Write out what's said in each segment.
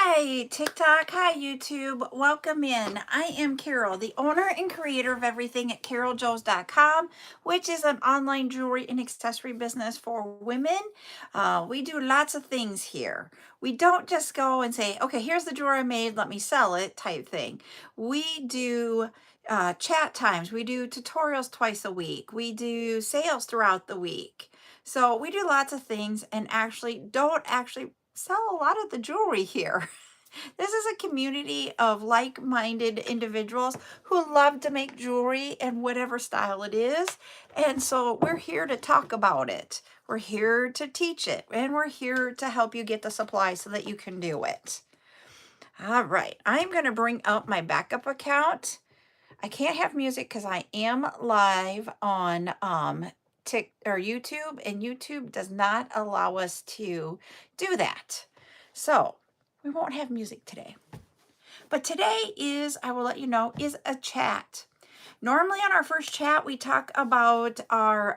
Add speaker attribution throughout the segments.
Speaker 1: Hi, TikTok. Hi, YouTube. Welcome in. I am Carol, the owner and creator of everything at CarolJo's.com, which is an online jewelry and accessory business for women. We do lots of things here. We don't just go and say, okay, here's the jewelry I made, let me sell it type thing. We do chat times. We do tutorials twice a week. We do sales throughout the week. So we do lots of things and don't sell a lot of the jewelry here. This is a community of like-minded individuals who love to make jewelry in whatever style it is. And so we're here to talk about it. We're here to teach it. And we're here to help you get the supplies so that you can do it. All right. I'm going to bring up my backup account. I can't have music because I am live on YouTube, and YouTube does not allow us to do that. So we won't have music today. But today I will let you know, is a chat. Normally on our first chat, we talk about our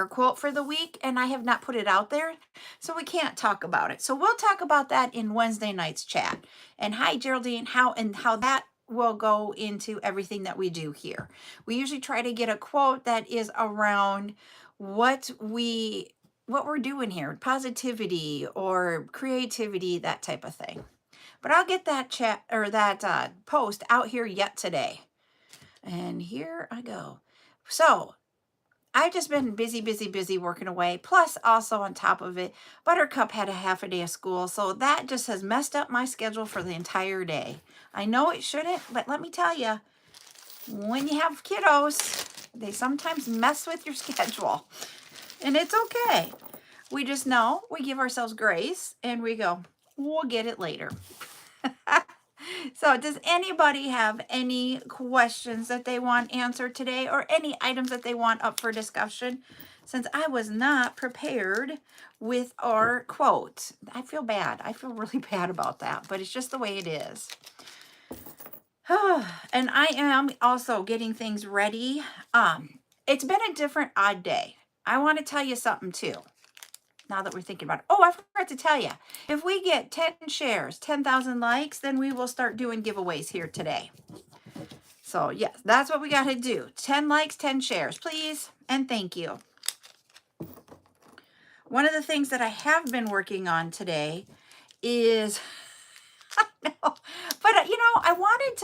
Speaker 1: quote for the week, and I have not put it out there, so we can't talk about it. So we'll talk about that in Wednesday night's chat. And hi, Geraldine, how that will go into everything that we do here. We usually try to get a quote that is around what we're doing here, positivity or creativity, that type of thing. But I'll get that chat or that post out here yet today. And here I go. So I've just been busy working away. Plus, also on top of it, Buttercup had a half a day of school. So that just has messed up my schedule for the entire day. I know it shouldn't, but let me tell you, when you have kiddos, they sometimes mess with your schedule. And it's okay. We just know, we give ourselves grace, and we go, we'll get it later. So does anybody have any questions that they want answered today, or any items that they want up for discussion? Since I was not prepared with our quote. I feel bad. I feel really bad about that, but it's just the way it is. And I am also getting things ready. It's been a different odd day. I want to tell you something too. Now that we're thinking about it. Oh, I forgot to tell you. If we get 10 shares, 10,000 likes, then we will start doing giveaways here today. So, yes, that's what we got to do. 10 likes, 10 shares, please. And thank you. One of the things that I have been working on today is, but I wanted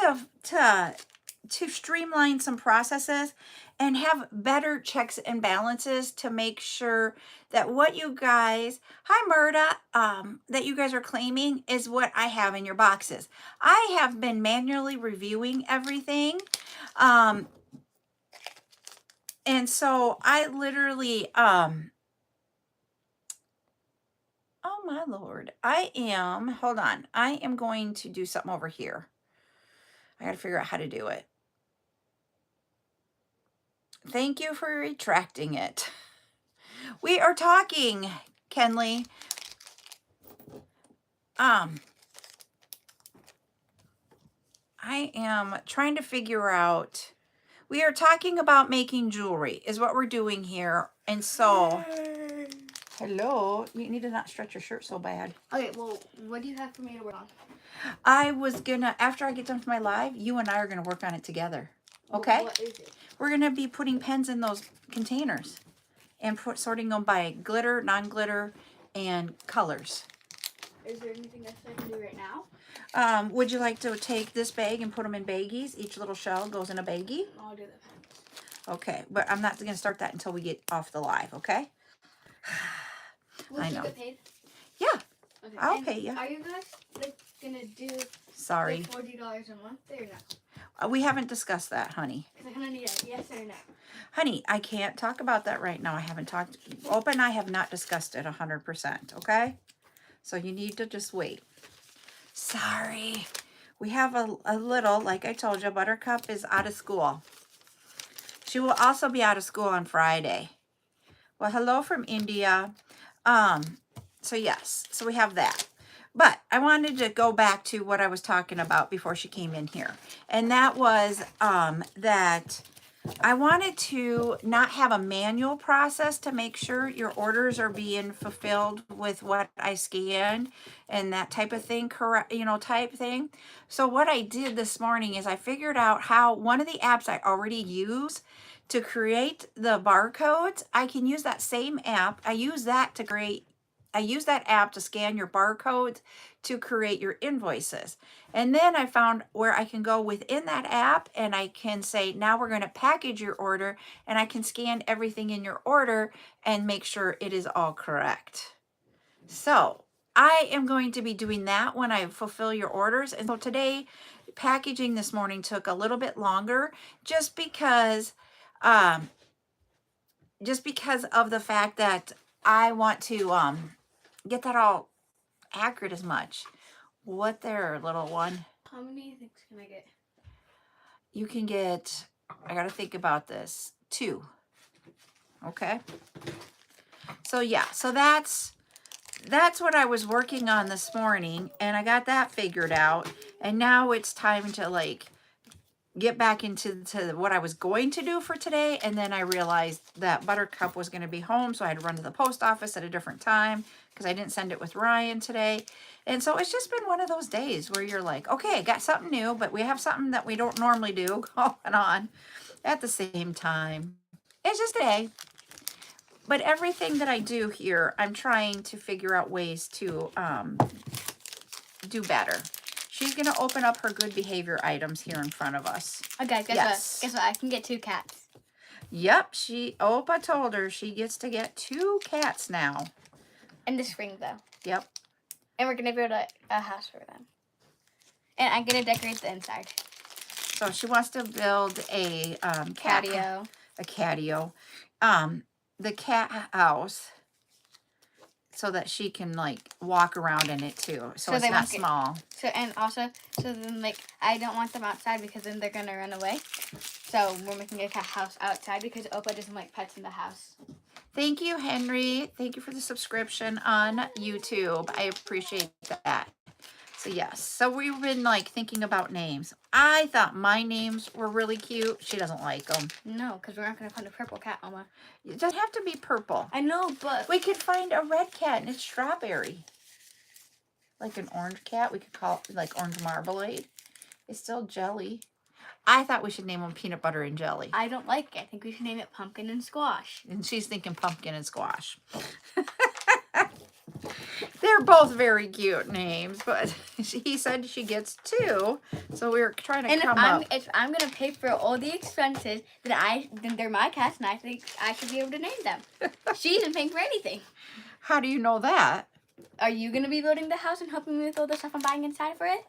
Speaker 1: to streamline some processes and have better checks and balances to make sure that what you guys, hi Murda, that you guys are claiming is what I have in your boxes. I have been manually reviewing everything. And so I literally, oh my Lord, hold on. I am going to do something over here. I got to figure out how to do it. Thank you for retracting it. We are talking, Kenley. I am trying to figure out, we are talking about making jewelry is what we're doing here. And so, hello, you need to not stretch your shirt so bad.
Speaker 2: Okay, well, what do you have for me to work on?
Speaker 1: I was gonna, after I get done with my live, you and I are gonna work on it together. Okay?
Speaker 2: What is it?
Speaker 1: We're gonna be putting pens in those containers and sorting them by glitter, non-glitter, and colors.
Speaker 2: Is there anything else I can do right now?
Speaker 1: Would you like to take this bag and put them in baggies? Each little shell goes in a baggie.
Speaker 2: I'll do that.
Speaker 1: Okay, but I'm not going to start that until we get off the live, okay?
Speaker 2: I know. Get paid?
Speaker 1: Yeah,
Speaker 2: okay.
Speaker 1: I'll pay you.
Speaker 2: Are you guys gonna do
Speaker 1: Sorry.
Speaker 2: $40 a month or no?
Speaker 1: We haven't discussed that, honey.
Speaker 2: Because I kind of need a yes or no.
Speaker 1: Honey, I can't talk about that right now. I haven't talked. Opa and I have not discussed it 100%, okay? So you need to just wait. Sorry. We have a little, like I told you, Buttercup is out of school. She will also be out of school on Friday. Well, hello from India. So yes, so we have that. But I wanted to go back to what I was talking about before she came in here. And that was that I wanted to not have a manual process to make sure your orders are being fulfilled with what I scanned and that type of thing, correct, type thing. So what I did this morning is I figured out how one of the apps I already use to create the barcodes, I can use that same app. I use that app to scan your barcodes to create your invoices. And then I found where I can go within that app and I can say, now we're going to package your order, and I can scan everything in your order and make sure it is all correct. So I am going to be doing that when I fulfill your orders. And so today, packaging this morning took a little bit longer just because of the fact that I want to get that all accurate as much. What there, little one?
Speaker 2: How many things can I get?
Speaker 1: You can get, I got to think about this, 2. Okay. So yeah, so that's what I was working on this morning, and I got that figured out. And now it's time to like get back into what I was going to do for today. And then I realized that Buttercup was going to be home, so I had to run to the post office at a different time because I didn't send it with Ryan today. And so it's just been one of those days where you're like, okay, I got something new, but we have something that we don't normally do going on at the same time. It's just a day. But everything that I do here, I'm trying to figure out ways to do better. She's going to open up her good behavior items here in front of us.
Speaker 2: Oh, guys, guess what? I can get 2 cats.
Speaker 1: Yep, Opa told her she gets to get 2 cats now.
Speaker 2: In the spring, though.
Speaker 1: Yep.
Speaker 2: And we're going to build a house for them. And I'm going to decorate the inside.
Speaker 1: So she wants to build a
Speaker 2: Catio.
Speaker 1: A catio. The cat house, so that she can like walk around in it too. So it's not small.
Speaker 2: So then like I don't want them outside because then they're gonna run away. So we're making a cat house outside because Opa doesn't like pets in the house.
Speaker 1: Thank you, Henry. Thank you for the subscription on YouTube. I appreciate that. So yes, so we've been like thinking about names. I thought my names were really cute. She doesn't like them.
Speaker 2: No, because we're not going to find a purple cat, Oma.
Speaker 1: It doesn't have to be purple.
Speaker 2: I know, but...
Speaker 1: We could find a red cat and it's strawberry. Like an orange cat. We could call it like orange marmalade. It's still jelly. I thought we should name them peanut butter and jelly.
Speaker 2: I don't like it. I think we should name it pumpkin and squash.
Speaker 1: And she's thinking pumpkin and squash. They're both very cute names, but he said she gets 2, so we were trying to come up.
Speaker 2: And if I'm gonna pay for all the expenses, then they're my cats, and I think I should be able to name them. She isn't paying for anything.
Speaker 1: How do you know that?
Speaker 2: Are you gonna be building the house and helping me with all the stuff I'm buying inside for it?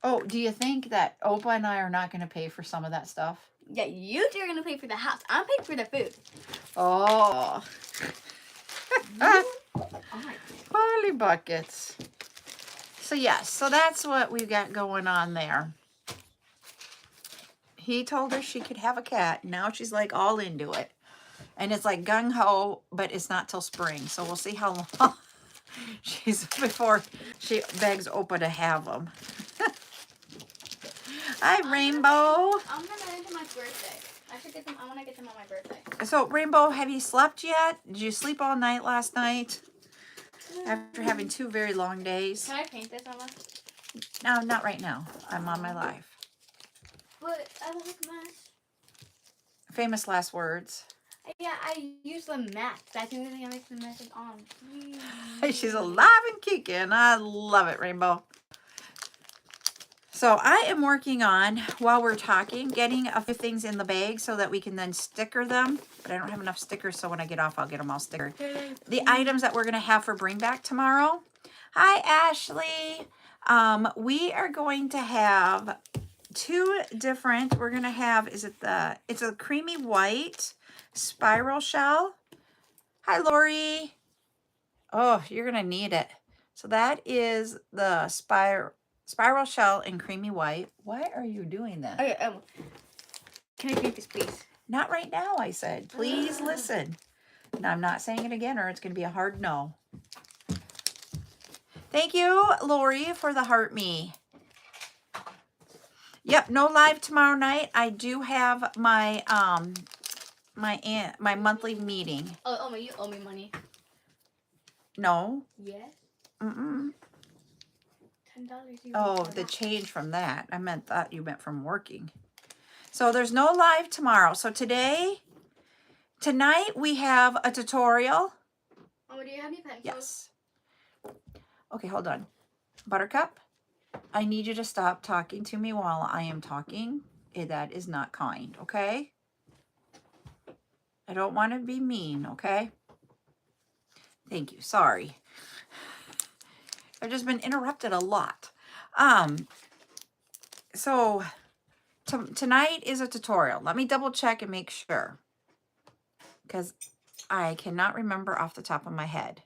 Speaker 1: Oh, do you think that Opa and I are not gonna pay for some of that stuff?
Speaker 2: Yeah, you 2 are gonna pay for the house. I'm paying for the food.
Speaker 1: Oh. Holy buckets. So yes, so that's what we've got going on there. He told her she could have a cat. Now she's like all into it. And it's like gung-ho, but it's not till spring. So we'll see how long before she begs Opa to have them. Hi, Rainbow.
Speaker 2: I'm gonna get them my birthday. I want to get them on my birthday.
Speaker 1: So, Rainbow, have you slept yet? Did you sleep all night last night? After having 2 very long days?
Speaker 2: Can I paint this, Emma?
Speaker 1: No, not right now. I'm on my live.
Speaker 2: But I don't make a mess.
Speaker 1: Famous last words.
Speaker 2: Yeah, I use the mat. That's the only thing I make the mess on.
Speaker 1: She's alive and kicking. I love it, Rainbow. So I am working on, while we're talking, getting a few things in the bag so that we can then sticker them. But I don't have enough stickers, so when I get off, I'll get them all stickered. The items that we're going to have for bring back tomorrow. Hi, Ashley. We are going to have 2 different, we're going to have, it's a creamy white spiral shell. Hi, Lori. Oh, you're going to need it. So that is the spiral shell in creamy white. Why are you doing that?
Speaker 2: Okay, can I paint this, please?
Speaker 1: Not right now, I said. Please listen. And I'm not saying it again or it's going to be a hard no. Thank you, Lori, for the heart me. Yep, no live tomorrow night. I do have my my monthly meeting.
Speaker 2: Oh, you owe me money.
Speaker 1: No.
Speaker 2: Yes.
Speaker 1: Mm-mm.
Speaker 2: $10.
Speaker 1: Oh, the change from that. Thought you meant from working. So there's no live tomorrow. So tonight we have a tutorial.
Speaker 2: Oh, do you have any pencils?
Speaker 1: Yes. Okay, hold on. Buttercup, I need you to stop talking to me while I am talking. That is not kind, okay? I don't want to be mean, okay? Thank you. Sorry. I've just been interrupted a lot. So tonight is a tutorial. Let me double check and make sure, because I cannot remember off the top of my head.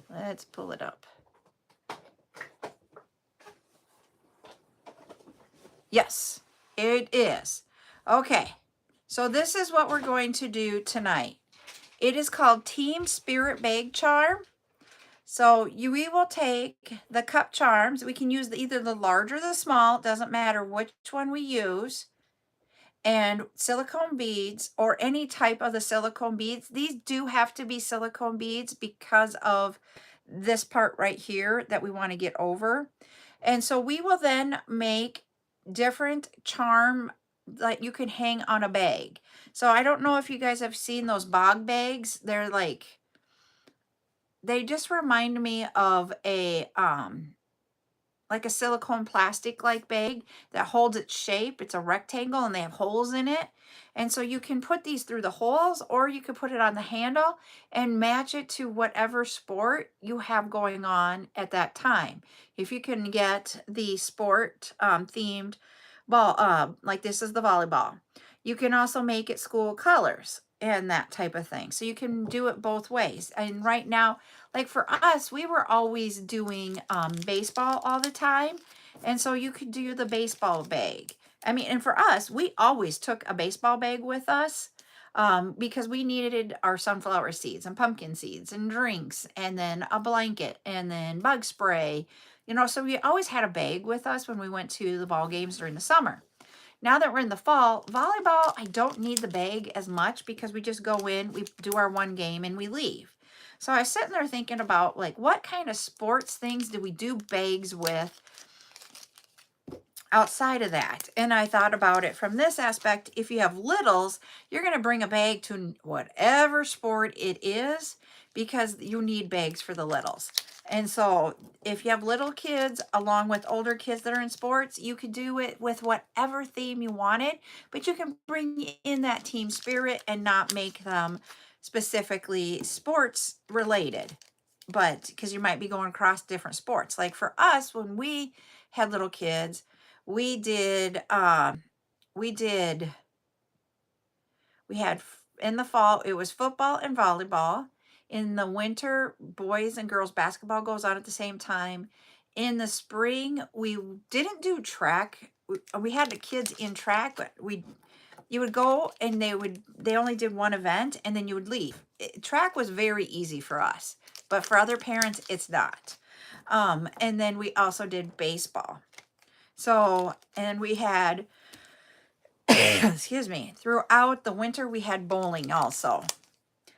Speaker 1: Let's pull it up. Yes, it is. Okay, so this is what we're going to do tonight. It is called Team Spirit Bag Charm. So we will take the cup charms. We can use either the large or the small. It doesn't matter which one we use. And silicone beads, or any type of the silicone beads. These do have to be silicone beads because of this part right here that we want to get over. And so we will then make different charm that you can hang on a bag. So I don't know if you guys have seen those bog bags. They're like, they just remind me of like a silicone plastic like bag that holds its shape. It's a rectangle and they have holes in it. And so you can put these through the holes, or you could put it on the handle and match it to whatever sport you have going on at that time. If you can get the sport themed ball, like this is the volleyball, you can also make it school colors and that type of thing. So you can do it both ways. And right now, like for us, we were always doing baseball all the time. And so you could do the baseball bag. I mean, and for us, we always took a baseball bag with us because we needed our sunflower seeds and pumpkin seeds and drinks, and then a blanket, and then bug spray. You know, so we always had a bag with us when we went to the ball games during the summer. Now that we're in the fall, volleyball, I don't need the bag as much because we just go in, we do our one game, and we leave. So I was sitting there thinking about, like, what kind of sports things do we do bags with outside of that? And I thought about it from this aspect. If you have littles, you're going to bring a bag to whatever sport it is because you need bags for the littles. And so if you have little kids along with older kids that are in sports, you could do it with whatever theme you wanted, but you can bring in that team spirit and not make them specifically sports related. But because you might be going across different sports. Like for us, when we had little kids, we did we did we had in the fall it was football and volleyball. In the winter, boys and girls basketball goes on at the same time. In the spring, we didn't do track. We had the kids in track, but you would go and they only did one event and then you would leave. Track was very easy for us, but for other parents it's not. And then we also did baseball. So, and we had, excuse me, throughout the winter, we had bowling also.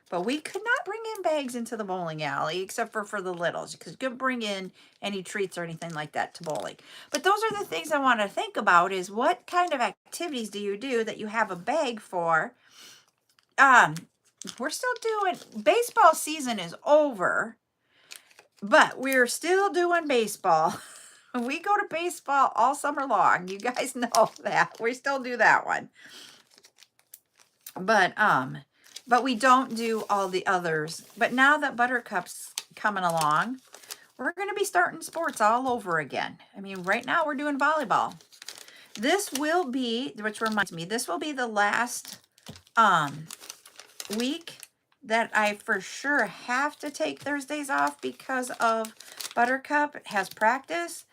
Speaker 1: But we could not bring in bags into the bowling alley except for the littles, because you couldn't bring in any treats or anything like that to bowling. But those are the things I want to think about, is what kind of activities do you do that you have a bag for? We're still doing, baseball season is over, but we're still doing baseball. We go to baseball all summer long. You guys know that. We still do that one. But we don't do all the others. But now that Buttercup's coming along, we're going to be starting sports all over again. I mean, right now we're doing volleyball. This will be, which reminds me, this will be the last week that I for sure have to take Thursdays off because of Buttercup has practice.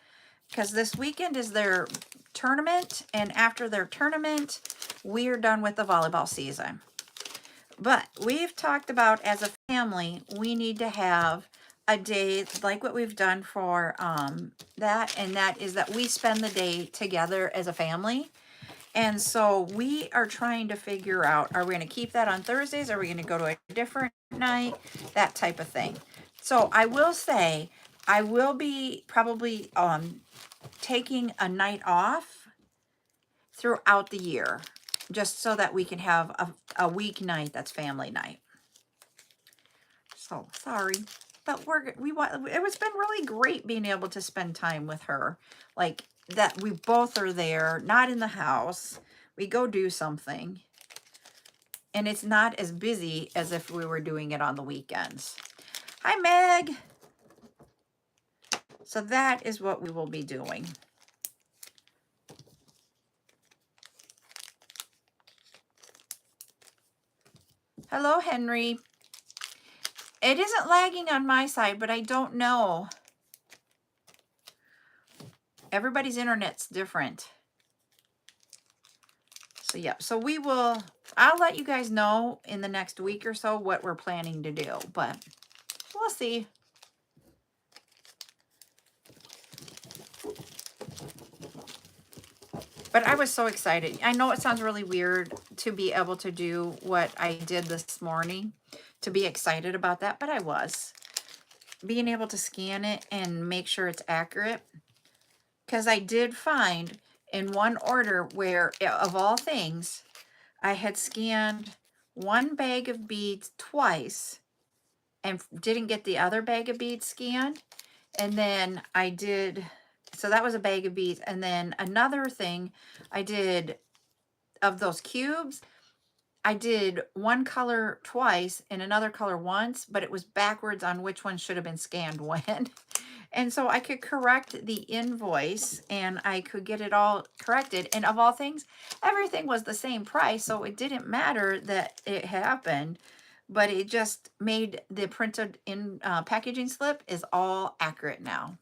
Speaker 1: Because this weekend is their tournament, and after their tournament, we're done with the volleyball season. But we've talked about, as a family, we need to have a day like what we've done for that, and that is that we spend the day together as a family. And so we are trying to figure out, are we going to keep that on Thursdays? Are we going to go to a different night? That type of thing. So I will say, I will be probably taking a night off throughout the year, just so that we can have a weeknight that's family night. So sorry, but we want. It's been really great being able to spend time with her, like that. We both are there, not in the house. We go do something, and it's not as busy as if we were doing it on the weekends. Hi, Meg. So that is what we will be doing. Hello, Henry. It isn't lagging on my side, but I don't know. Everybody's internet's different. So yeah, so I'll let you guys know in the next week or so what we're planning to do, but we'll see. But I was so excited. I know it sounds really weird to be able to do what I did this morning, to be excited about that, but I was. Being able to scan it and make sure it's accurate. Because I did find in one order where, of all things, I had scanned one bag of beads twice and didn't get the other bag of beads scanned. And then I did, so that was a bag of beads. And then another thing I did of those cubes, I did one color twice and another color once, but it was backwards on which one should have been scanned when. And so I could correct the invoice and I could get it all corrected. And of all things, everything was the same price. So it didn't matter that it happened, but it just made the printed in packaging slip is all accurate now.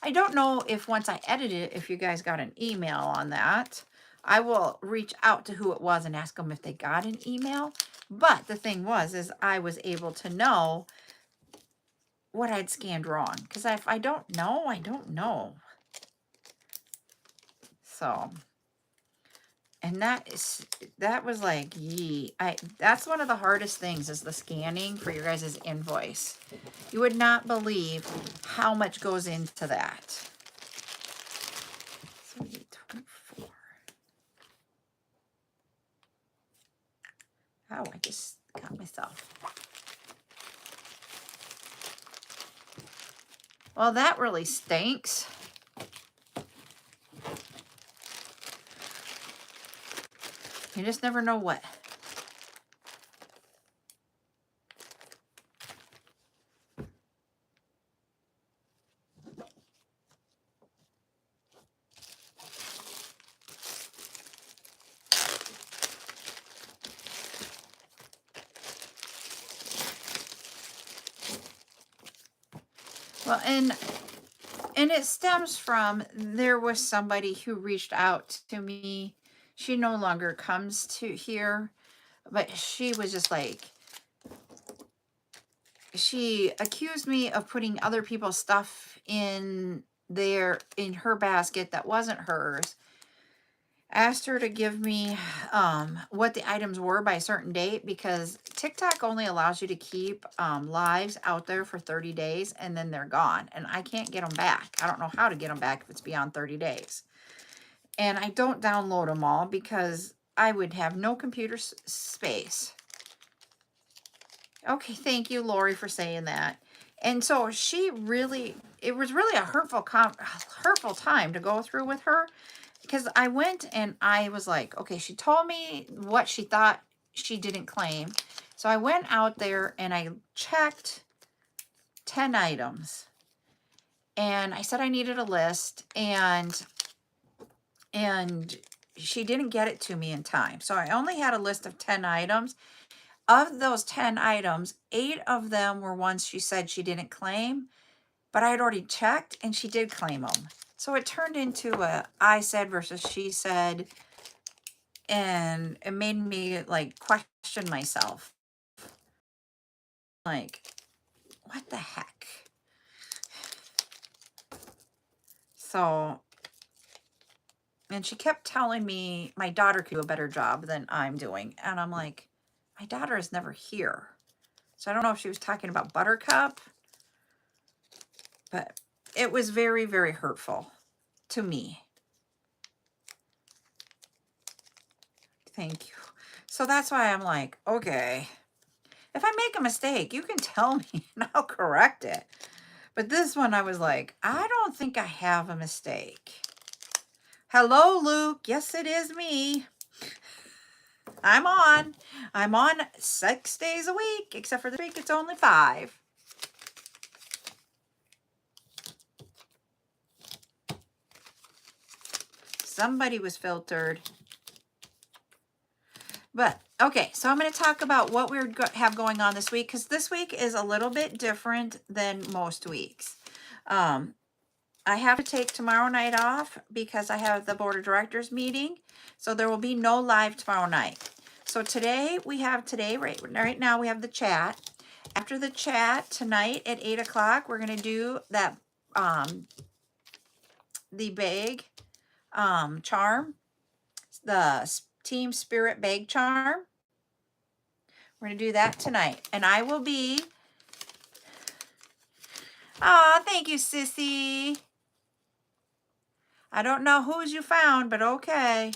Speaker 1: I don't know if once I edit it, if you guys got an email on that. I will reach out to who it was and ask them if they got an email. But the thing was, is I was able to know what I'd scanned wrong. Because if I don't know, I don't know. So, and that was like, yee. That's one of the hardest things is the scanning for your guys' invoice. You would not believe how much goes into that. 24. Oh, I just got myself. Well, that really stinks. You just never know what. Well, and it stems from, there was somebody who reached out to me. She no longer comes to here, but she was just like, she accused me of putting other people's stuff in her basket that wasn't hers. Asked her to give me what the items were by a certain date, because TikTok only allows you to keep lives out there for 30 days and then they're gone. And I can't get them back. I don't know how to get them back if it's beyond 30 days. And I don't download them all because I would have no computer space. Okay, thank you, Lori, for saying that. And so it was really a hurtful time to go through with her, because I went and I was like, okay, she told me what she thought she didn't claim. So I went out there and I checked 10 items. And I said I needed a list, and she didn't get it to me in time. So I only had a list of 10 items. Of those 10 items, 8 of them were ones she said she didn't claim, but I had already checked and she did claim them. So it turned into a I said versus she said, and it made me like question myself. Like, what the heck? So, and she kept telling me my daughter could do a better job than I'm doing. And I'm like, my daughter is never here. So I don't know if she was talking about Buttercup, but it was very, very hurtful to me. Thank you. So that's why I'm like, okay, if I make a mistake, you can tell me and I'll correct it. But this one, I was like, I don't think I have a mistake. Hello, Luke. Yes, it is me. I'm on. I'm on 6 days a week, except for this week, it's only 5. Somebody was filtered. But, okay, so I'm going to talk about what we have going on this week, because this week is a little bit different than most weeks. I have to take tomorrow night off because I have the board of directors meeting, so there will be no live tomorrow night. So today, right now, we have the chat. After the chat, tonight at 8 o'clock, we're going to do that, the bag charm, the Team Spirit bag charm. We're going to do that tonight. And I will be... Aw, thank you, Sissy. I don't know whose you found, but okay.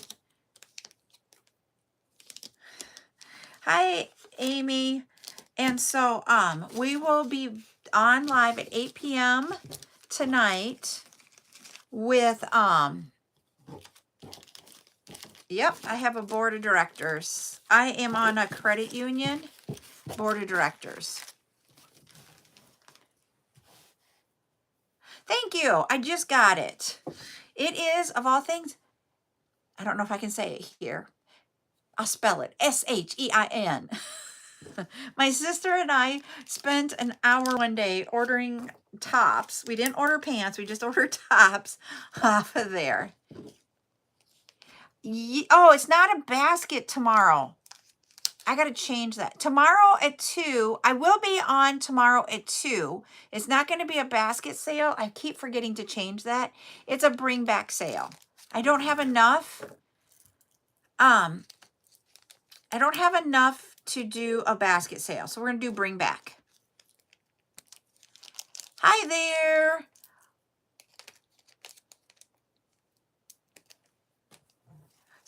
Speaker 1: Hi, Amy. And so we will be on live at 8 p.m. tonight with yep, I have a board of directors. I am on a credit union board of directors. Thank you. I just got it. It is, of all things, I don't know if I can say it here. I'll spell it. Shein. My sister and I spent an hour one day ordering tops. We didn't order pants. We just ordered tops off of there. Oh, it's not a basket tomorrow. I got to change that. Tomorrow at 2, I will be on tomorrow at 2. It's not going to be a basket sale. I keep forgetting to change that. It's a bring back sale. I don't have enough. I don't have enough to do a basket sale. So we're going to do bring back. Hi there.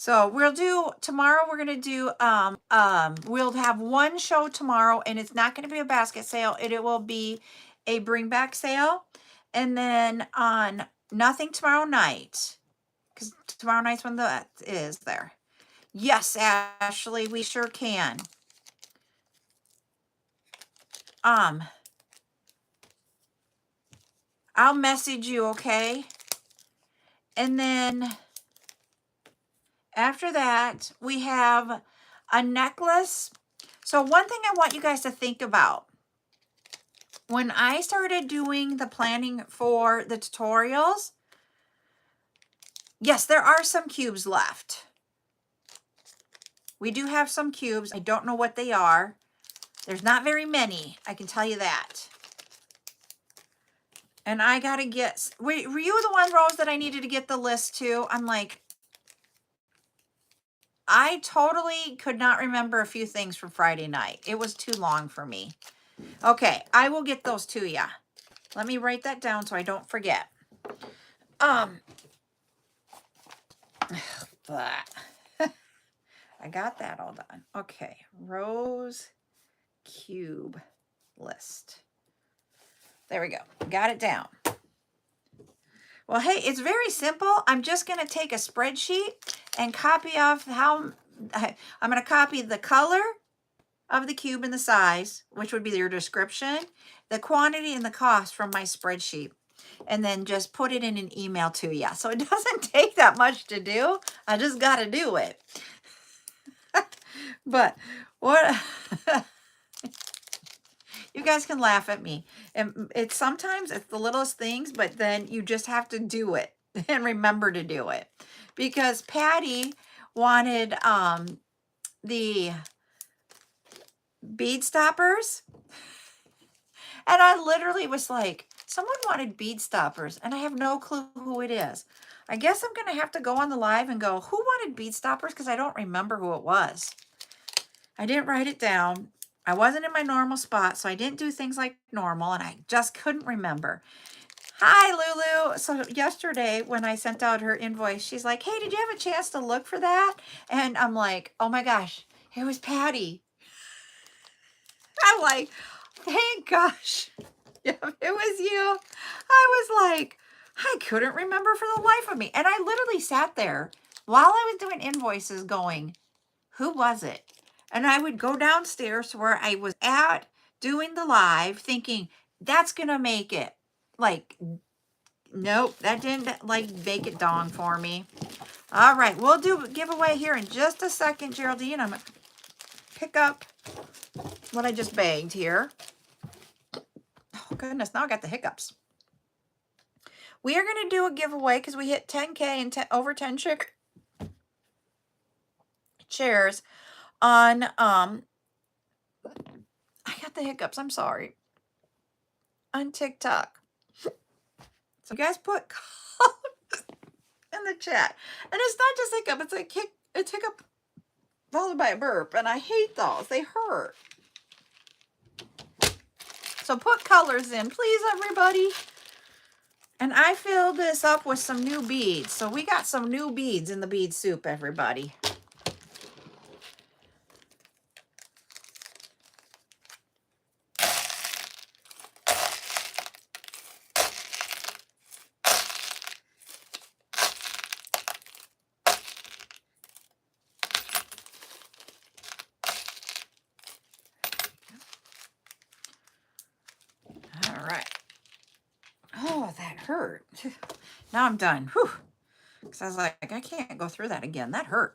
Speaker 1: So we'll do tomorrow. We're going to do, we'll have one show tomorrow, and it's not going to be a basket sale. It will be a bring back sale. And then on nothing tomorrow night, because tomorrow night's when that is there. Yes, Ashley, we sure can. I'll message you, okay? And then after that, we have a necklace. So one thing I want you guys to think about, when I started doing the planning for the tutorials, yes, there are some cubes left. We do have some cubes. I don't know what they are. There's not very many, I can tell you that. And I got to get, were you the one, Rose, that I needed to get the list to? I'm like, I totally could not remember a few things from Friday night. It was too long for me. Okay, I will get those to you. Let me write that down so I don't forget. I got that all done. Okay, Rose cube list. There we go. Got it down. Well, hey, it's very simple. I'm just going to take a spreadsheet and copy off how I'm going to copy the color of the cube and the size, which would be your description, the quantity and the cost from my spreadsheet, and then just put it in an email to you. So it doesn't take that much to do. I just got to do it. But what... You guys can laugh at me. And it's sometimes it's the littlest things, but then you just have to do it and remember to do it. Because Patty wanted the bead stoppers. And I literally was like, Someone wanted bead stoppers, and I have no clue who it is. I guess I'm going to have to go on the live and go, who wanted bead stoppers? Because I don't remember who it was. I didn't write it down. I wasn't in my normal spot, so I didn't do things like normal, and I just couldn't remember. Hi, Lulu. So yesterday when I sent out her invoice, she's like, hey, did you have a chance to look for that? And I'm like, oh my gosh, it was Patty. I'm like, thank gosh. Yeah, it was you. I was like, I couldn't remember for the life of me. And I literally sat there while I was doing invoices going, who was it? And I would go downstairs to where I was at doing the live thinking, that's going to make it. Like, nope, that didn't like make it dawn for me. All right, we'll do a giveaway here in just a second, Geraldine. I'm going to pick up what I just bagged here. Oh, goodness, now I got the hiccups. We are going to do a giveaway because we hit 10K and over 10 shares on, I got the hiccups, I'm sorry, on TikTok. So you guys put in the chat. And it's not just hiccup, it's hiccup followed by a burp. And I hate those, they hurt. So put colors in, please, everybody. And I filled this up with some new beads. So we got some new beads in the bead soup, everybody. All right. Oh, that hurt. Now I'm done. Whew. Because I was like, I can't go through that again. That hurt.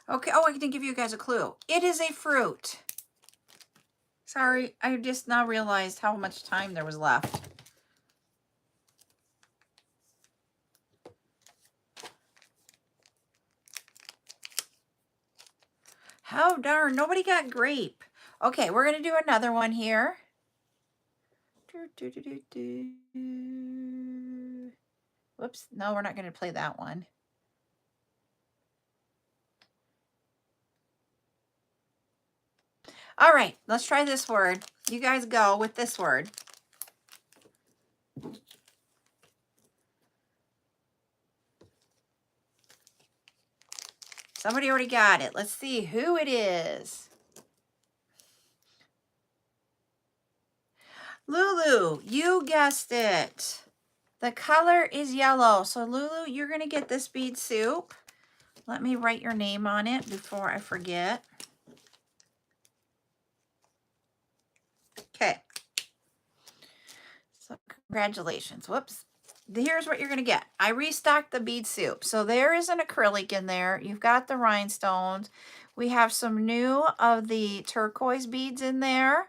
Speaker 1: Okay. Oh, I didn't give you guys a clue. It is a fruit. Sorry, I just now realized how much time there was left. How darn, nobody got grape. Okay, we're going to do another one here. Whoops, no, we're not going to play that one. All right, let's try this word. You guys go with this word. Somebody already got it. Let's see who it is. Lulu, you guessed it. The color is yellow. So Lulu, you're going to get this bead soup. Let me write your name on it before I forget. Okay. So congratulations. Whoops. Here's what you're going to get. I restocked the bead soup. So there is an acrylic in there. You've got the rhinestones. We have some new of the turquoise beads in there.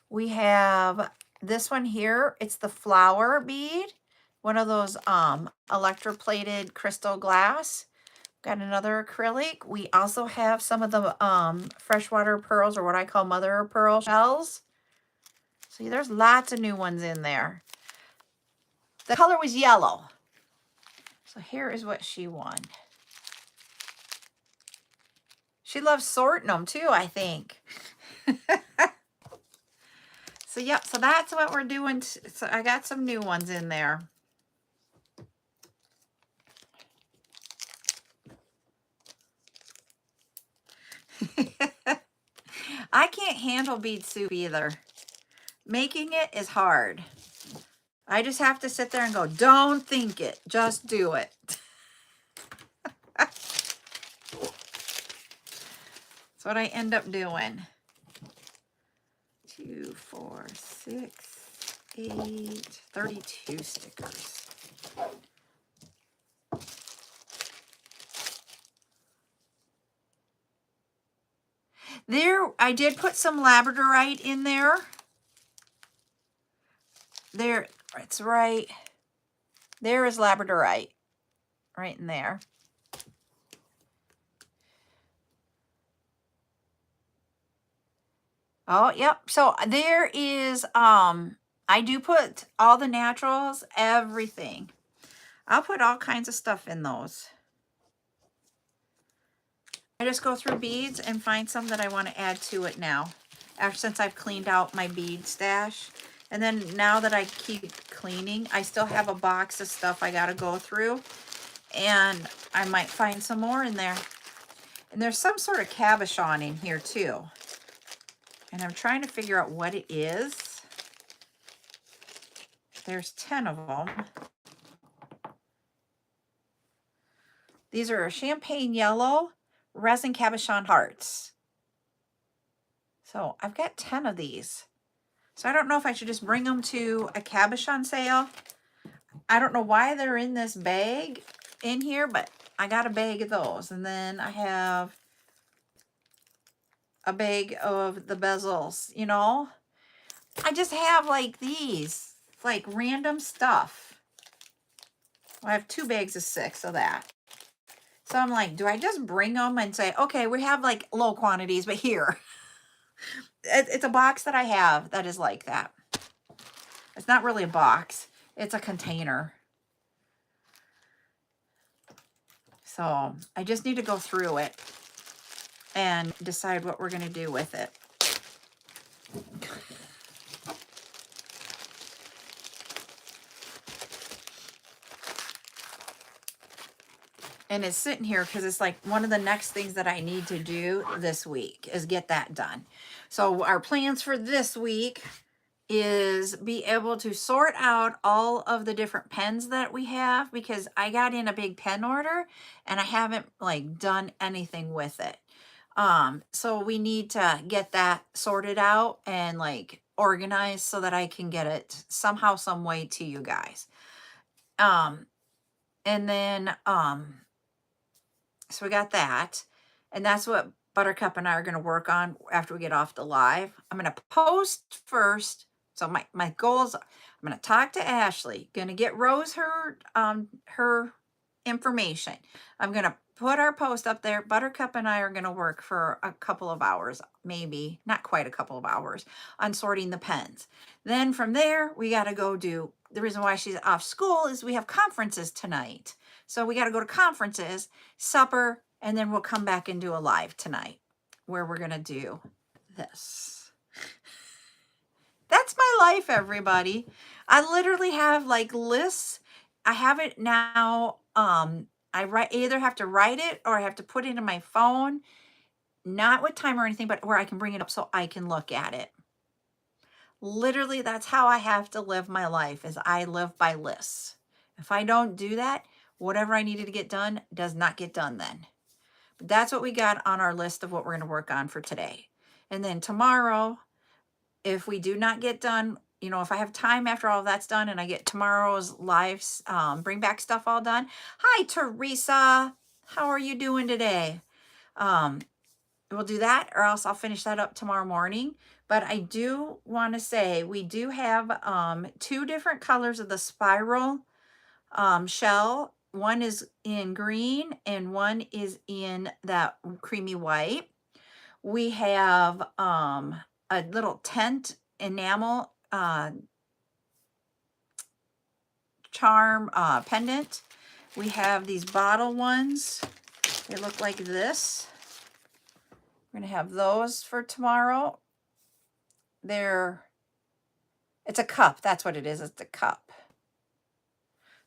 Speaker 1: We have this one here. It's the flower bead. One of those electroplated crystal glass. Got another acrylic. We also have some of the freshwater pearls, or what I call mother of pearl shells. See, there's lots of new ones in there. The color was yellow. So here is what she won. She loves sorting them too, I think. So yep, so that's what we're doing. So I got some new ones in there. I can't handle bead soup either. Making it is hard. I just have to sit there and go, don't think it, just do it. That's what I end up doing. 2, 4, 6, 8, 32 stickers. There, I did put some labradorite in there. There, it's right. There is labradorite, right in there. Oh, yep. So there is, I do put all the naturals, everything. I'll put all kinds of stuff in those. I just go through beads and find some that I want to add to it now, since I've cleaned out my bead stash. And then now that I keep cleaning, I still have a box of stuff I got to go through, and I might find some more in there. And there's some sort of cabochon in here too. And I'm trying to figure out what it is. There's 10 of them. These are champagne yellow resin cabochon hearts. So I've got 10 of these. So I don't know if I should just bring them to a cabochon sale. I don't know why they're in this bag in here, but I got a bag of those. And then I have a bag of the bezels, you know. I just have like these, like random stuff. I have 2 bags of 6 of that. So I'm like, do I just bring them and say, okay, we have like low quantities, but here. It's a box that I have that is like that. It's not really a box. It's a container. So I just need to go through it and decide what we're going to do with it. And it's sitting here because it's like one of the next things that I need to do this week is get that done. So our plans for this week is be able to sort out all of the different pens that we have, because I got in a big pen order and I haven't like done anything with it. So we need to get that sorted out and like organized so that I can get it somehow, some way to you guys. And then, so we got that, and that's what Buttercup and I are going to work on after we get off the live. I'm going to post first. So my goals, I'm going to talk to Ashley, going to get Rose her information. I'm going to put our post up there. Buttercup and I are going to work for a couple of hours, maybe not quite a couple of hours, on sorting the pens. Then from there, we got to go do, the reason why she's off school is we have conferences tonight. So we got to go to conferences, supper, and then we'll come back and do a live tonight where we're going to do this. That's my life, everybody. I literally have like lists. I have it now. I either have to write it or I have to put it in my phone, not with time or anything, but where I can bring it up so I can look at it. Literally, that's how I have to live my life, is I live by lists. If I don't do that, whatever I needed to get done does not get done then. But that's what we got on our list of what we're going to work on for today. And then tomorrow, if we do not get done, you know, if I have time after all that's done and I get tomorrow's lives, bring back stuff all done. Hi, Teresa. How are you doing today? We'll do that, or else I'll finish that up tomorrow morning. But I do want to say we do have 2 different colors of the spiral shell. One is in green and one is in that creamy white. We have a little tent enamel charm pendant. We have these bottle ones. They look like this. We're going to have those for tomorrow. It's a cup. That's what it is. It's a cup.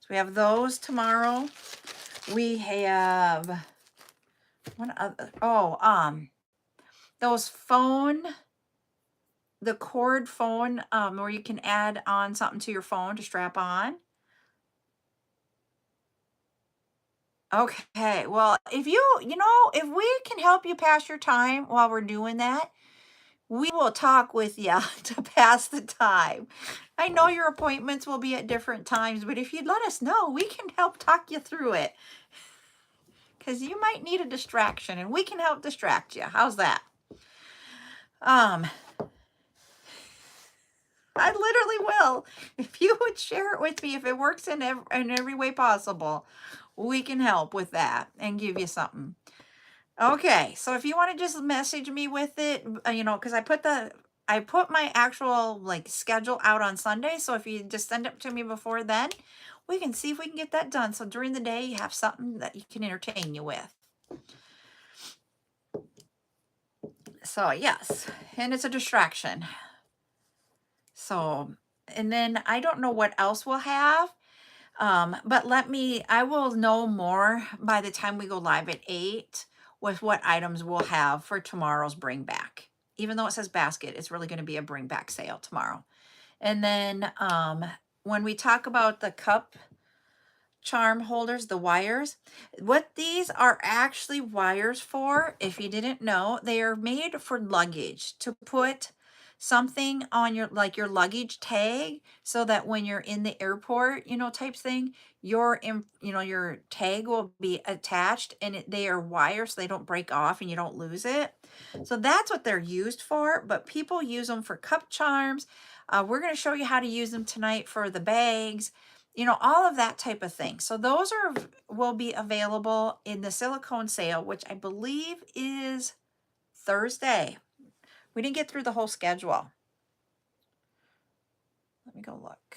Speaker 1: So we have those tomorrow. We have one other. those phone, the cord phone, where you can add on something to your phone to strap on. Okay, well, if if we can help you pass your time while we're doing that, we will talk with you to pass the time. I know your appointments will be at different times, but if you'd let us know, we can help talk you through it because you might need a distraction and we can help distract you. How's that? Um, I literally will. If you would share it with me, if it works in every way possible, we can help with that and give you something. Okay, so if you want to just message me with it, because I put my actual like schedule out on Sunday. So if you just send it to me before then, we can see if we can get that done. So during the day, you have something that you can entertain you with. So yes, and it's a distraction. So, and then I don't know what else we'll have. But I will know more by the time we go live at 8 with what items we'll have for tomorrow's bring back. Even though it says basket, it's really going to be a bring back sale tomorrow. And then when we talk about the cup charm holders, the wires, what these are actually wires for, if you didn't know, they are made for luggage, to put something on your, like your luggage tag, so that when you're in the airport, type thing, your tag will be attached, and they are wires so they don't break off and you don't lose it. So that's what they're used for, but people use them for cup charms. We're going to show you how to use them tonight for the bags, all of that type of thing. So those will be available in the silicone sale, which I believe is Thursday. We didn't get through the whole schedule. Let me go look.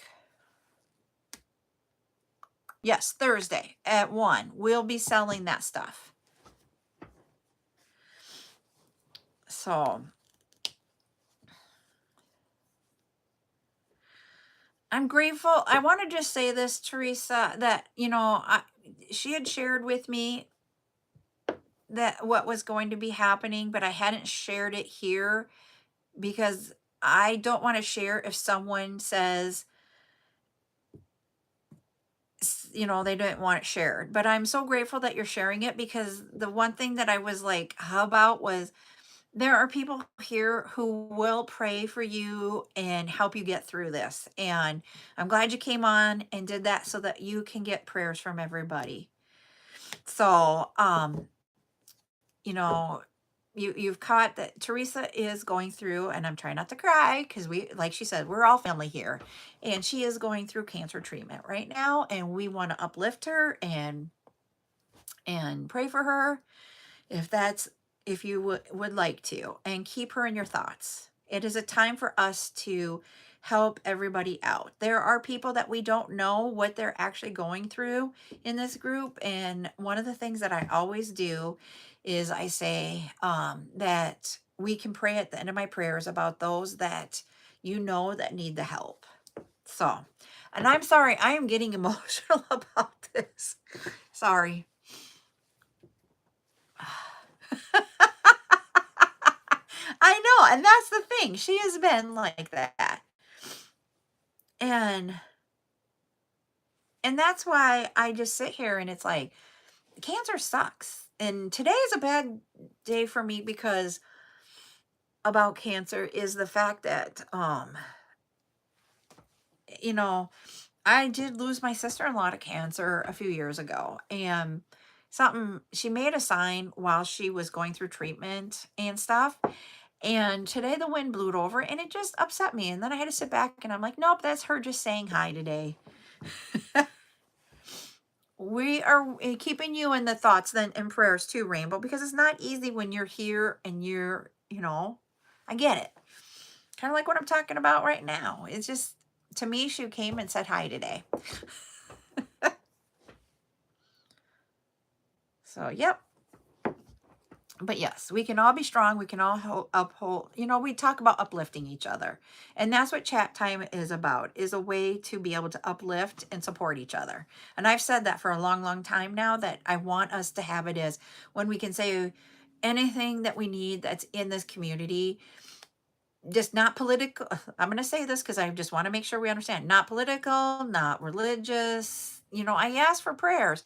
Speaker 1: Yes, Thursday at 1. We'll be selling that stuff. So I'm grateful. I want to just say this, Teresa, that, she had shared with me that what was going to be happening, but I hadn't shared it here because I don't want to share if someone says, they don't want it shared. But I'm so grateful that you're sharing it, because the one thing that I was like, how about, was there are people here who will pray for you and help you get through this. And I'm glad you came on and did that so that you can get prayers from everybody. So, you've caught that Teresa is going through, and I'm trying not to cry because like she said, we're all family here, and she is going through cancer treatment right now, and we want to uplift her and pray for her if you would like to, and keep her in your thoughts. It is a time for us to help everybody out. There are people that we don't know what they're actually going through in this group, and one of the things that I always do is I say that we can pray at the end of my prayers about those that that need the help. So, and I'm sorry, I am getting emotional about this. Sorry. I know, and that's the thing. She has been like that. And that's why I just sit here and it's like, cancer sucks. And today is a bad day for me because about cancer is the fact that you know, I did lose my sister-in-law to cancer a few years ago, and she made a sign while she was going through treatment and stuff. And today the wind blew it over and it just upset me. And then I had to sit back and I'm like, nope, that's her just saying hi today. We are keeping you in the thoughts then and prayers too, Rainbow, because it's not easy when you're here and I get it. Kind of like what I'm talking about right now. It's just, to me, she came and said hi today. So, yep. But yes, we can all be strong. We can all uphold, we talk about uplifting each other. And that's what chat time is about, is a way to be able to uplift and support each other. And I've said that for a long, long time now, that I want us to have it as when we can say, anything that we need that's in this community, just not political. I'm going to say this because I just want to make sure we understand. Not political, not religious. I ask for prayers,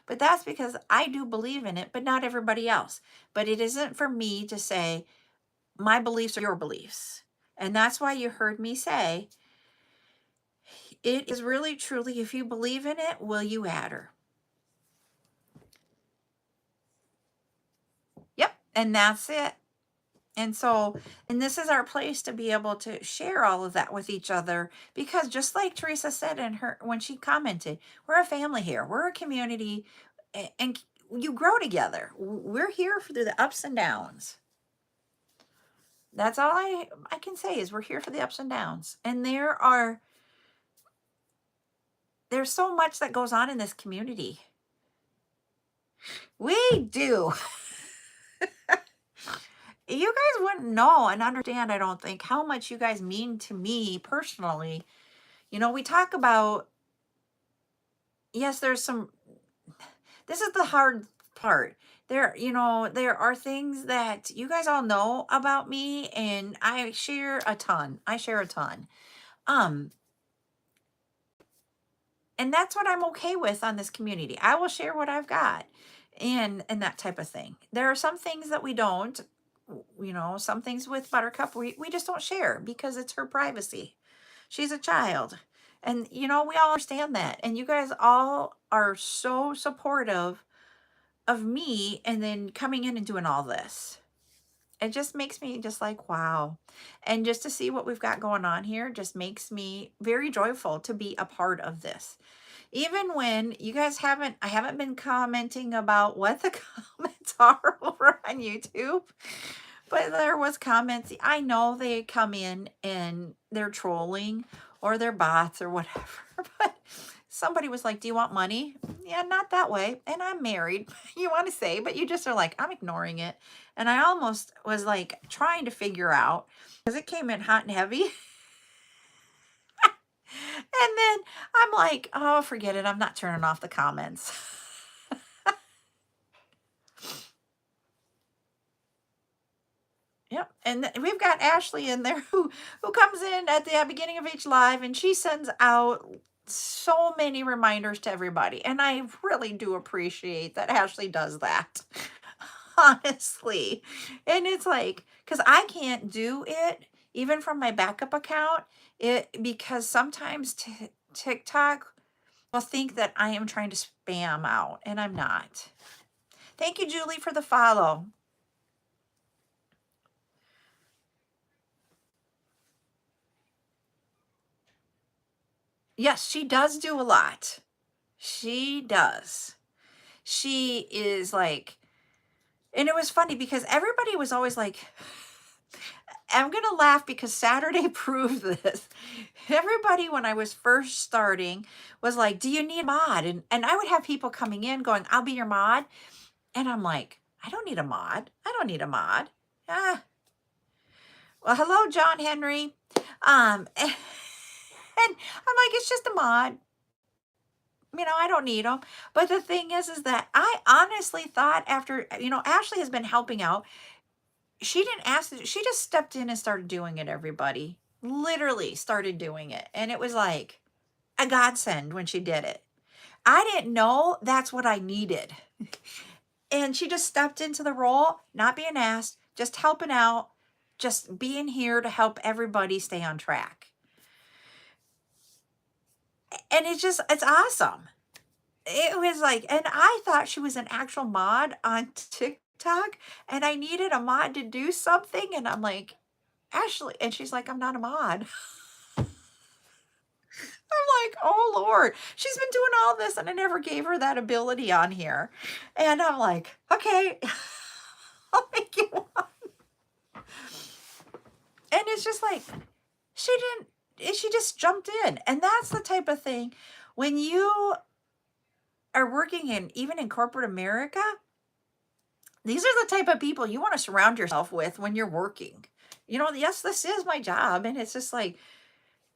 Speaker 1: but that's because I do believe in it, but not everybody else. But it isn't for me to say my beliefs are your beliefs. And that's why you heard me say, it is really truly, if you believe in it, will you add her? Yep. And that's it. And so, and this is our place to be able to share all of that with each other, because just like Teresa said in her, when she commented, we're a family here, we're a community, and you grow together. We're here through the ups and downs. That's all I can say is we're here for the ups and downs. And there's so much that goes on in this community. We do. You guys wouldn't know and understand, I don't think, how much you guys mean to me personally. We talk about, yes, this is the hard part. There are things that you guys all know about me, and I share a ton. And that's what I'm okay with on this community. I will share what I've got and that type of thing. There are some things that we don't, some things with Buttercup, we just don't share because it's her privacy. She's a child. And, we all understand that. And you guys all are so supportive of me and then coming in and doing all this. It just makes me just like, wow. And just to see what we've got going on here just makes me very joyful to be a part of this. Even when you guys I haven't been commenting about what the comments are over on YouTube, but there was comments. I know they come in and they're trolling or they're bots or whatever, but somebody was like, do you want money? Yeah, not that way. And I'm married, you want to say, but you just are like, I'm ignoring it. And I almost was like trying to figure out, because it came in hot and heavy. And then I'm like, oh, forget it. I'm not turning off the comments. Yep. And we've got Ashley in there who comes in at the beginning of each live, and she sends out so many reminders to everybody. And I really do appreciate that Ashley does that. Honestly. And it's like, because I can't do it even from my backup account, because sometimes TikTok will think that I am trying to spam out, and I'm not. Thank you, Julie, for the follow. Yes, she does do a lot. She does. She is like, and it was funny because everybody was always like, I'm going to laugh because Saturday proved this. Everybody, when I was first starting, was like, do you need a mod? And I would have people coming in going, I'll be your mod. And I'm like, I don't need a mod. I don't need a mod. Well, hello, John Henry. And I'm like, it's just a mod. I don't need them. But the thing is that I honestly thought after, Ashley has been helping out. She didn't ask, she just stepped in and started doing it, everybody. Literally started doing it. And it was like a godsend when she did it. I didn't know that's what I needed. And she just stepped into the role, not being asked, just helping out, just being here to help everybody stay on track. And it's awesome. It was like, and I thought she was an actual mod on TikTok, and I needed a mod to do something. And I'm like, Ashley, and she's like, I'm not a mod. I'm like, oh Lord, she's been doing all this and I never gave her that ability on here. And I'm like, okay, I'll make you one. And it's just like, she just jumped in. And that's the type of thing when you are working even in corporate America, these are the type of people you want to surround yourself with when you're working. Yes, this is my job. And it's just like,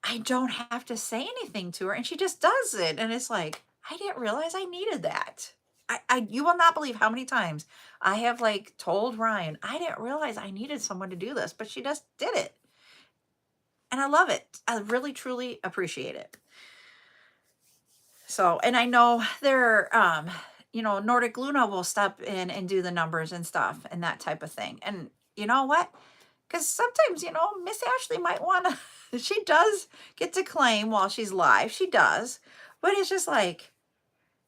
Speaker 1: I don't have to say anything to her. And she just does it. And it's like, I didn't realize I needed that. you will not believe how many times I have like told Ryan, I didn't realize I needed someone to do this, but she just did it. And I love it. I really, truly appreciate it. So, and I know there, Nordic Luna will step in and do the numbers and stuff and that type of thing. And you know what? Because sometimes, Miss Ashley might want to, she does get to claim while she's live. She does. But it's just like,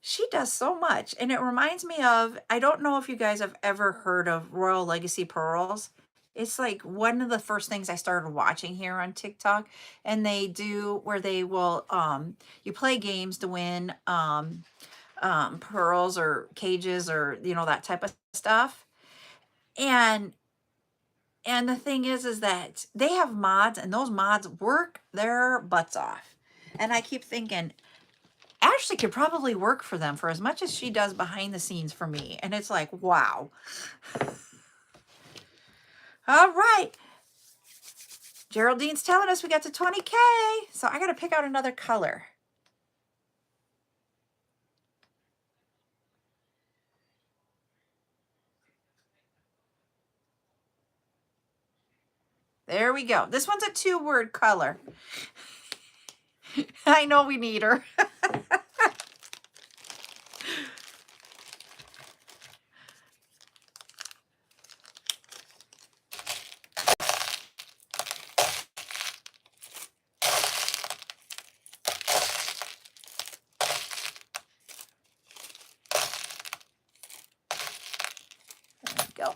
Speaker 1: she does so much. And it reminds me of, I don't know if you guys have ever heard of Royal Legacy Pearls. It's like one of the first things I started watching here on TikTok. And they do where they will, you play games to win pearls or cages or, that type of stuff. And the thing is that they have mods and those mods work their butts off. And I keep thinking, Ashley could probably work for them for as much as she does behind the scenes for me. And it's like, wow. All right. Geraldine's telling us we got to 20K. So I got to pick out another color. There we go. This one's a 2-word color. I know we need her. There we go.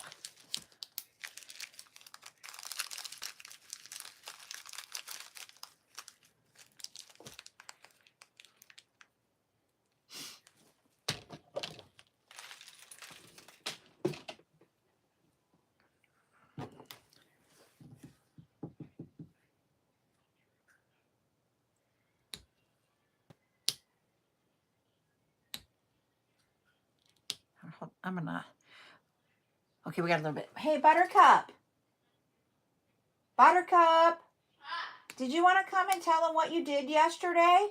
Speaker 1: I'm gonna, okay, we got a little bit. Hey, Buttercup. Buttercup. Did you want to come and tell them what you did yesterday?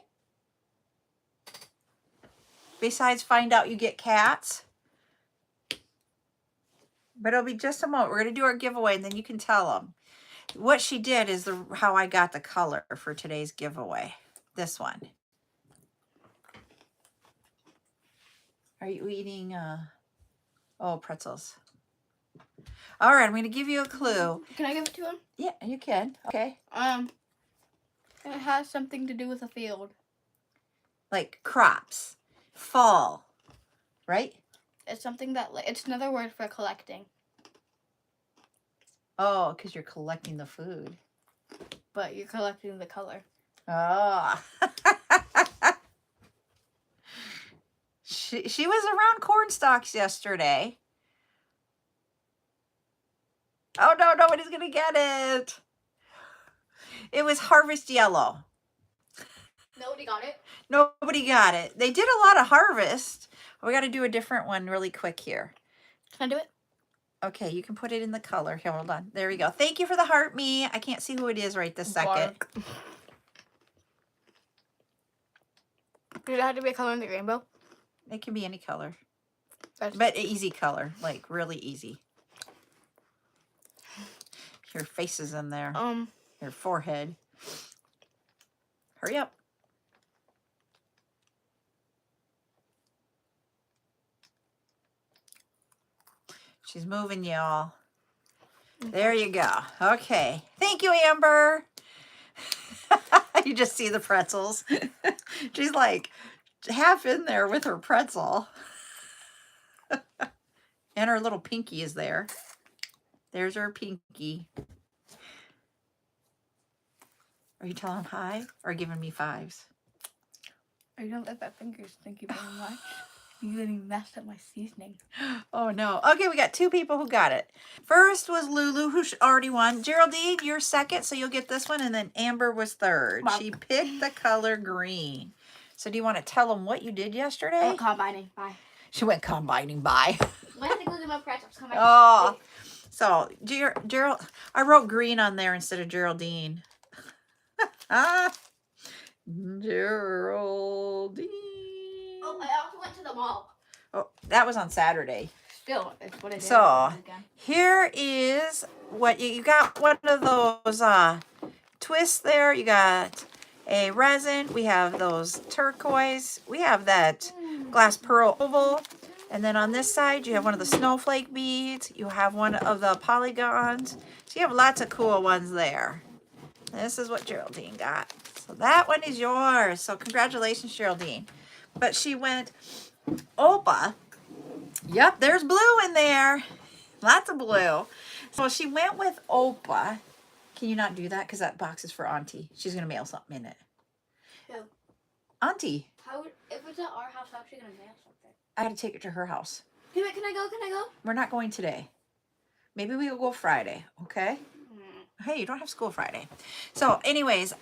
Speaker 1: Besides find out you get cats. But it'll be just a moment. We're going to do our giveaway and then you can tell them. What she did is how I got the color for today's giveaway. This one. Are you eating, pretzels? All right, I'm going to give you a clue.
Speaker 2: Can I give it to him?
Speaker 1: Yeah, you can. Okay.
Speaker 2: It has something to do with a field.
Speaker 1: Like crops. Fall. Right?
Speaker 2: It's something that, it's another word for collecting.
Speaker 1: Oh, because you're collecting the food.
Speaker 2: But you're collecting the color.
Speaker 1: Oh. She was around corn stalks yesterday. Oh, no, nobody's going to get it. It was harvest yellow.
Speaker 2: Nobody got it?
Speaker 1: Nobody got it. They did a lot of harvest. We got to do a different one really quick here.
Speaker 2: Can I do it?
Speaker 1: Okay, you can put it in the color. Here, hold on. There we go. Thank you for the heart, me. I can't see who it is right this second.
Speaker 2: Does it have to be a color in the rainbow?
Speaker 1: It can be any color.
Speaker 2: That's
Speaker 1: But easy color. Like, really easy. Your face is in there. Your forehead. Hurry up. She's moving, y'all. There you go. Okay. Thank you, Amber. You just see the pretzels. She's like half in there with her pretzel. And her little pinky is there. There's her pinky. Are you telling them hi or giving me fives?
Speaker 2: I don't let that fingers. Thank you very much. You getting messed up my seasoning.
Speaker 1: Oh, no. Okay, we got 2 people who got it. First was Lulu, who already won. Geraldine, you're second, so you'll get this one. And then Amber was third.
Speaker 2: Mom.
Speaker 1: She picked the color green. So do you want to tell them what you did yesterday?
Speaker 2: Oh, combining. Bye.
Speaker 1: She went combining by.
Speaker 2: I have to go to my pretzels. Combining.
Speaker 1: Oh. So, Gerald, I wrote green on there instead of Geraldine. Geraldine.
Speaker 2: Oh, I also went to the mall.
Speaker 1: Oh, that was on Saturday.
Speaker 2: Still, it's what it is.
Speaker 1: So here is what you got. One of those twists there. You got a resin. We have those turquoise. We have that glass pearl oval. And then on this side, you have one of the snowflake beads. You have one of the polygons. So you have lots of cool ones there. This is what Geraldine got. So that one is yours. So congratulations, Geraldine. But she went, Opa. Yep, there's blue in there. Lots of blue. So she went with Opa. Can you not do that? Because that box is for Auntie. She's going to mail something in it.
Speaker 2: Who?
Speaker 1: Auntie.
Speaker 2: If it's at our house, how's she going to mail something?
Speaker 1: I got to take it to her house.
Speaker 2: Can I go? Can I go?
Speaker 1: We're not going today. Maybe we'll go Friday, okay? Hey, you don't have school Friday. So anyways,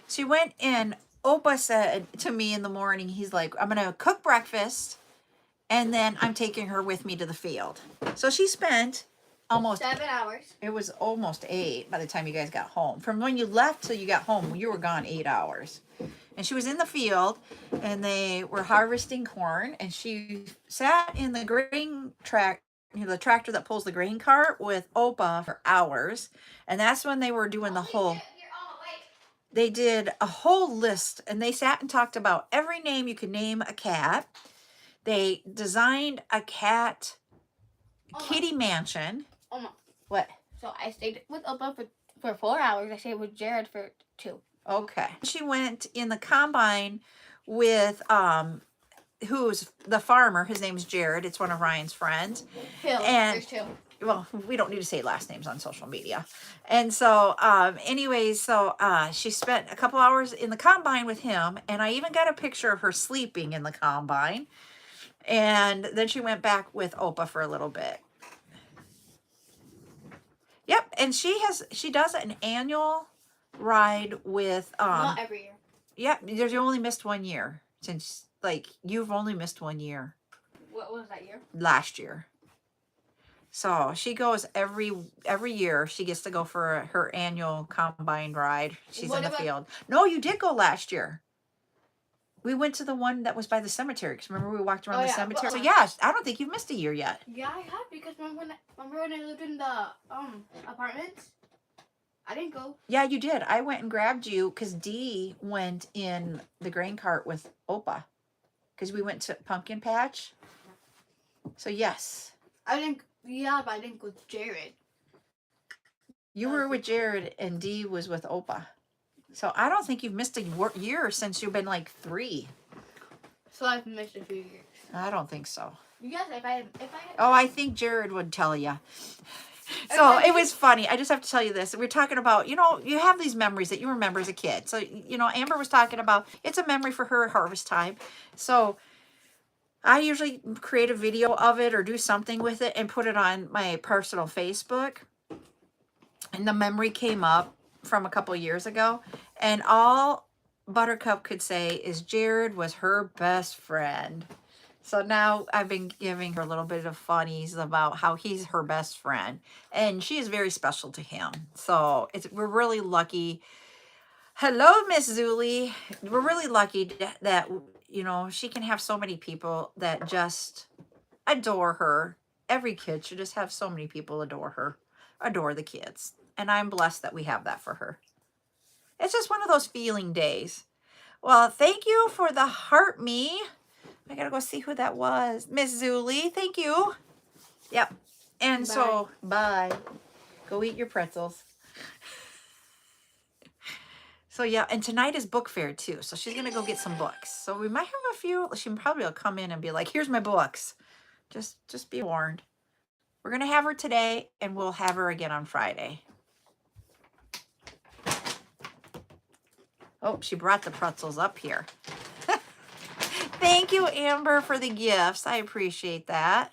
Speaker 1: she went and Opa said to me in the morning, he's like, I'm going to cook breakfast and then I'm taking her with me to the field. So she spent almost
Speaker 2: 7 hours.
Speaker 1: It was almost 8 by the time you guys got home. From when you left till you got home, you were gone 8 hours. And she was in the field and they were harvesting corn and she sat in the grain track, the tractor that pulls the grain cart with Opa for hours. And that's when they were doing the whole, they did a whole list and they sat and talked about every name you could name a cat. They designed a cat kitty mansion. What?
Speaker 2: So I stayed with Opa for 4 hours. I stayed with Jared for 2.
Speaker 1: Okay. She went in the combine with who's the farmer. His name's Jared. It's one of Ryan's friends. And
Speaker 2: there's 2.
Speaker 1: Well, we don't need to say last names on social media. And so anyways, so she spent a couple hours in the combine with him, and I even got a picture of her sleeping in the combine. And then she went back with Opa for a little bit. Yep, and she does an annual ride with
Speaker 2: Not every year.
Speaker 1: Yep, you only missed 1 year since you've only missed 1 year.
Speaker 2: What was that year?
Speaker 1: Last year. So she goes every year. She gets to go for her annual combine ride. She's in the field. No, you did go last year. We went to the one that was by the cemetery. Because remember we walked around the cemetery? So yeah, I don't think you've missed a year yet.
Speaker 2: Yeah, I have, because remember when I lived in the apartments? I didn't go.
Speaker 1: Yeah, you did. I went and grabbed you because Dee went in the grain cart with Opa. Because we went to Pumpkin Patch. So yes.
Speaker 2: Yeah, but I didn't go with Jared.
Speaker 1: You were with Jared and Dee was with Opa. So I don't think you've missed a year since you've been 3.
Speaker 2: So I've missed a few years.
Speaker 1: I don't think so.
Speaker 2: Yes, if I
Speaker 1: Oh, I think Jared would tell you. So it was funny. I just have to tell you this. We're talking about, you have these memories that you remember as a kid. So, Amber was talking about, it's a memory for her at harvest time. So I usually create a video of it or do something with it and put it on my personal Facebook. And the memory came up from a couple years ago. And all Buttercup could say is Jared was her best friend. So now I've been giving her a little bit of funnies about how he's her best friend. And she is very special to him. So we're really lucky. Hello, Miss Zuli. We're really lucky that, she can have so many people that just adore her. Every kid should just have so many people adore her, adore the kids. And I'm blessed that we have that for her. It's just one of those feeling days. Well, thank you for the heart me. I gotta go see who that was. Miss Zuli, thank you. Yep. And
Speaker 2: Bye.
Speaker 1: So, bye. Go eat your pretzels. So, yeah, and tonight is book fair, too. So, she's going to go get some books. So, we might have a few. She probably will come in and be like, here's my books. Just be warned. We're going to have her today, and we'll have her again on Friday. Oh, she brought the pretzels up here. Thank you, Amber, for the gifts. I appreciate that.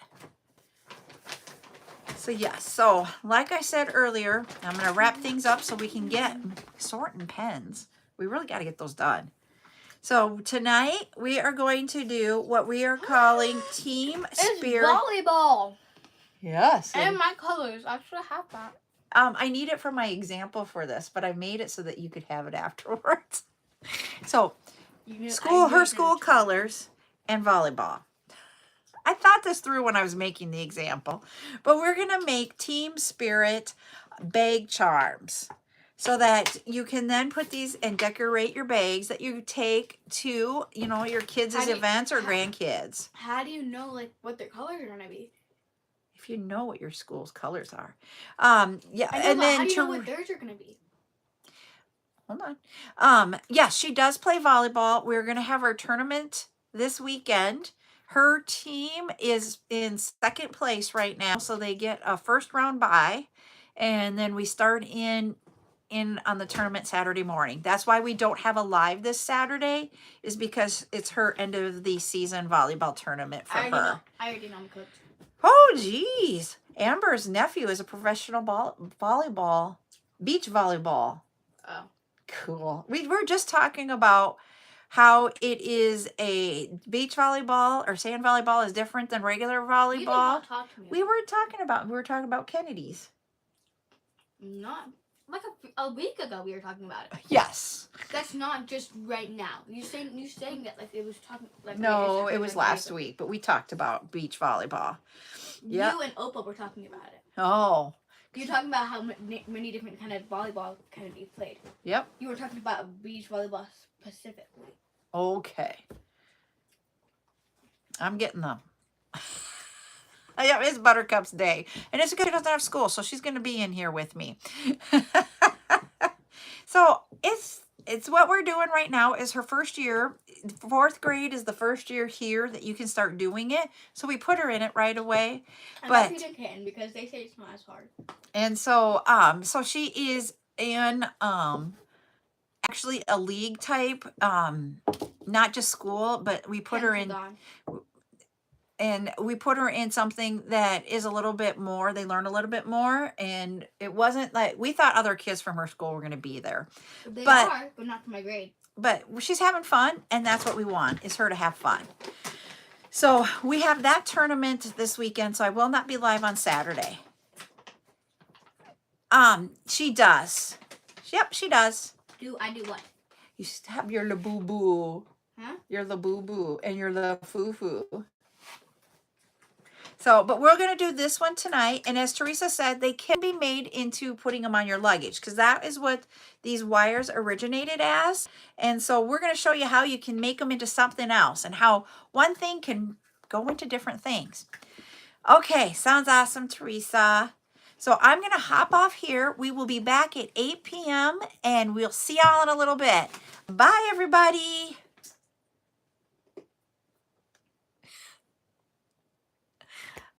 Speaker 1: So, yes. So, like I said earlier, I'm going to wrap things up so we can get sorting pens. We really got to get those done. So, tonight, we are going to do what we are calling Team Spirit.
Speaker 2: It's volleyball.
Speaker 1: Yes.
Speaker 2: And my colors. I should have that.
Speaker 1: I need it for my example for this, but I made it so that you could have it afterwards. So, her school colors and volleyball. I thought this through when I was making the example. But we're going to make Team Spirit bag charms so that you can then put these and decorate your bags that you take to, you know, your kids' events or grandkids.
Speaker 2: How do you know, like, what their colors are going to be?
Speaker 1: If you know what your school's colors are. Yeah,
Speaker 2: I know,
Speaker 1: and
Speaker 2: but
Speaker 1: then
Speaker 2: how do you know what theirs are going to be?
Speaker 1: Hold on. Yes, she does play volleyball. We're going to have our tournament this weekend. Her team is in second place right now, so they get a first round bye, and then we start in on the tournament Saturday morning. That's why we don't have a live this Saturday, is because it's her end of the season volleyball tournament for her.
Speaker 2: I already know I'm cooked.
Speaker 1: Oh, geez. Amber's nephew is a professional beach volleyball.
Speaker 2: Oh.
Speaker 1: Cool. We were just talking about how it is a beach volleyball or sand volleyball is different than regular volleyball. We were talking about Kennedy's.
Speaker 2: Not like a week ago we were talking about it.
Speaker 1: Yes.
Speaker 2: That's not just right now. You saying that like it was talking like
Speaker 1: no, it was last week, but we talked about beach volleyball.
Speaker 2: You and Opal were talking about it.
Speaker 1: Oh.
Speaker 2: You're talking about how many different kind of volleyball Kennedy played.
Speaker 1: Yep.
Speaker 2: You were talking about beach volleyball specifically.
Speaker 1: Okay. I'm getting them. Yeah, it's Buttercup's day. And it's good she doesn't have school, so she's going to be in here with me. So it's what we're doing right now is her first year. 4th grade is the first year here that you can start doing it. So we put her in it right away.
Speaker 2: But Peter can, because they say it's not as hard. And
Speaker 1: so so she is in actually a league type, not just school, but we put her in. And we put her in something that is a little bit more, they learn a little bit more. And it wasn't like, we thought other kids from her school were going to be there.
Speaker 2: They are, but not for my grade.
Speaker 1: But she's having fun, and that's what we want, is her to have fun. So we have that tournament this weekend, so I will not be live on Saturday. She does. Yep, she does.
Speaker 2: I do what?
Speaker 1: You have your la boo boo.
Speaker 2: Huh?
Speaker 1: Your la boo boo and your la foo foo. So, but we're going to do this one tonight. And as Teresa said, they can be made into putting them on your luggage, because that is what these wires originated as. And so we're going to show you how you can make them into something else and how one thing can go into different things. Okay, sounds awesome, Teresa. So I'm going to hop off here. We will be back at 8 p.m. and we'll see y'all in a little bit. Bye, everybody.